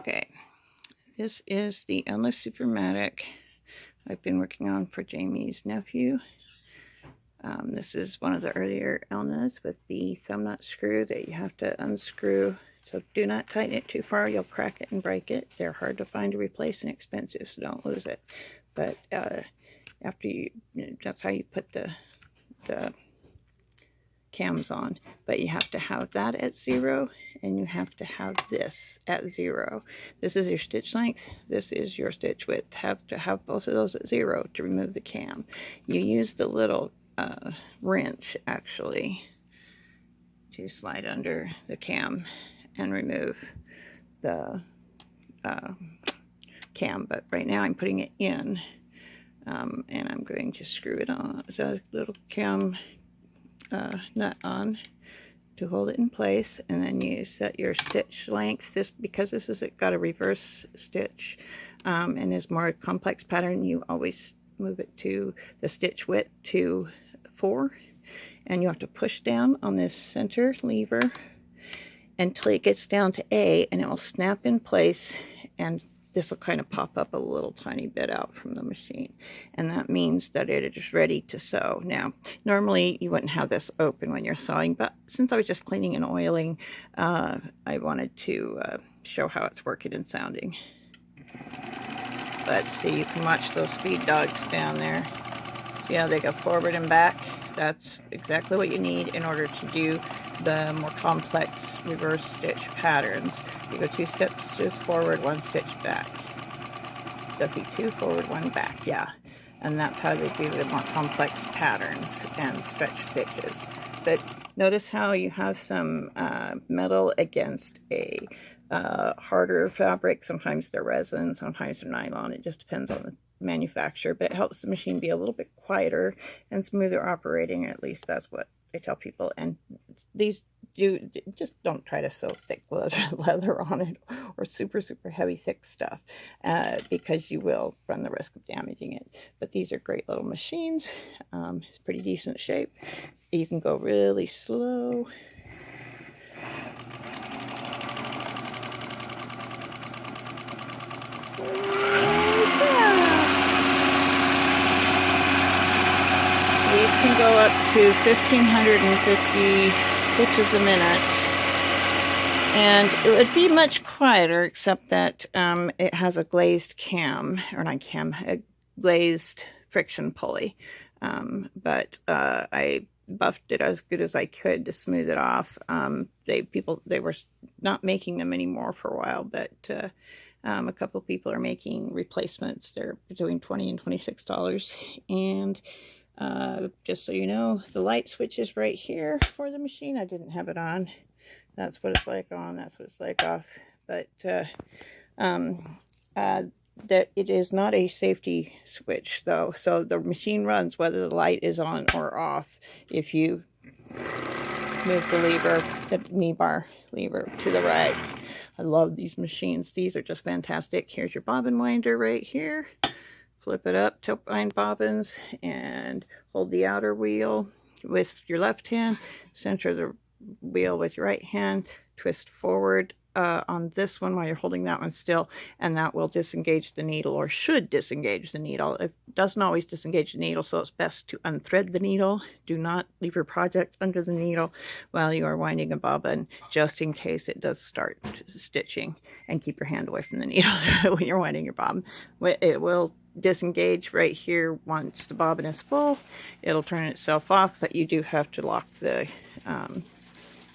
Okay, this is the Elna Supermatic I've been working on for Jamie's nephew. This is one of the earlier Elnas with the thumb nut screw that you have to unscrew. So do not tighten it too far, you'll crack it and break it. They're hard to find to replace and expensive, so don't lose it. But after you, that's how you put the cams on. But you have to have that at 0, and you have to have this at 0. This is your stitch length, this is your stitch width. Have to have both of those at 0 to remove the cam. You use the little wrench actually to slide under the cam and remove the cam, but right now I'm putting it in, and I'm going to screw it on the little cam nut on to hold it in place, and then you set your stitch length. Because this has got a reverse stitch and is more complex pattern, you always move it to the stitch width to 4, and you have to push down on this center lever until it gets down to A, and it will snap in place, and this will kind of pop up a little tiny bit out from the machine, and that means that it is ready to sew. Now, normally you wouldn't have this open when you're sewing, but since I was just cleaning and oiling, I wanted to show how it's working and sounding. But see, you can watch those speed dogs down there. See how they go forward and back? That's exactly what you need in order to do the more complex reverse stitch patterns. You go 2 stitches forward, 1 stitch back. You'll see 2 forward, 1 back, yeah. And that's how they do the more complex patterns and stretch stitches. But notice how you have some metal against a harder fabric. Sometimes they're resin, sometimes they're nylon. It just depends on the manufacturer, but it helps the machine be a little bit quieter and smoother operating. At least that's what I tell people. And these just don't try to sew thick leather on it, or super heavy thick stuff, because you will run the risk of damaging it. But these are great little machines. It's pretty decent shape. You can go really slow. These can go up to 1,550 stitches a minute, and it would be much quieter, except that it has a glazed cam, or not cam, a glazed friction pulley. But I buffed it as good as I could to smooth it off. They were not making them anymore for a while, but a couple people are making replacements. They're between $20 and $26, and just so you know, the light switch is right here for the machine. I didn't have it on. That's what it's like on, that's what it's like off. But that it is not a safety switch though, so the machine runs whether the light is on or off if you move the lever, the knee bar lever, to the right. I love these machines. These are just fantastic. Here's your bobbin winder right here. Flip it up to bind bobbins, and hold the outer wheel with your left hand, center the wheel with your right hand, twist forward on this one while you're holding that one still, and that will disengage the needle, or should disengage the needle. It doesn't always disengage the needle, so it's best to unthread the needle. Do not leave your project under the needle while you are winding a bobbin, just in case it does start stitching, and keep your hand away from the needle when you're winding your bobbin. It will disengage right here once the bobbin is full. It'll turn itself off, but you do have to lock the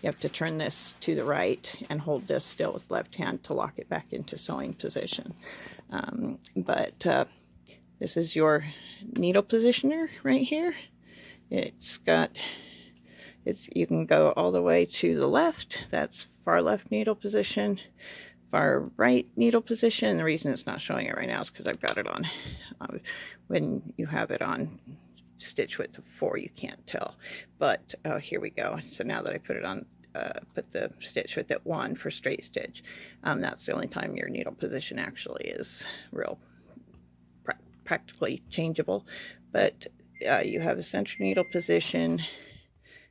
you have to turn this to the right and hold this still with left hand to lock it back into sewing position. This is your needle positioner right here. You can go all the way to the left. That's far left needle position, far right needle position. The reason it's not showing it right now is because I've got it on. When you have it on stitch width of 4, you can't tell, but here we go. So now that I put it on, put the stitch width at 1 for straight stitch, that's the only time your needle position actually is real practically changeable. But you have a center needle position,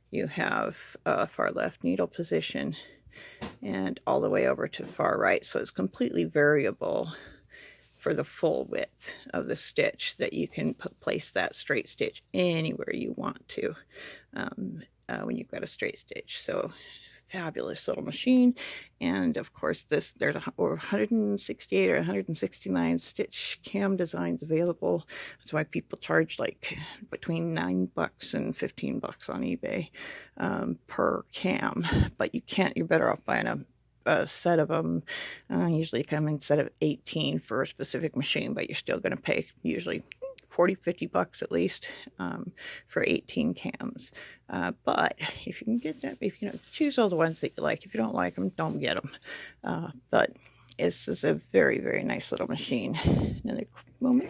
you have a far left needle position, and all the way over to the far right. So it's completely variable for the full width of the stitch, that you can place that straight stitch anywhere you want to when you've got a straight stitch. So fabulous little machine. And of course there's over 168 or 169 stitch cam designs available. That's why people charge like between $9 and $15 on eBay per cam. But you're better off buying a set of them. Usually come in a set of 18 for a specific machine, but you're still going to pay usually $40-50 at least for 18 cams. But if you can get them, if you know, choose all the ones that you like. If you don't like them, don't get them. But this is a very, very nice little machine. Another moment.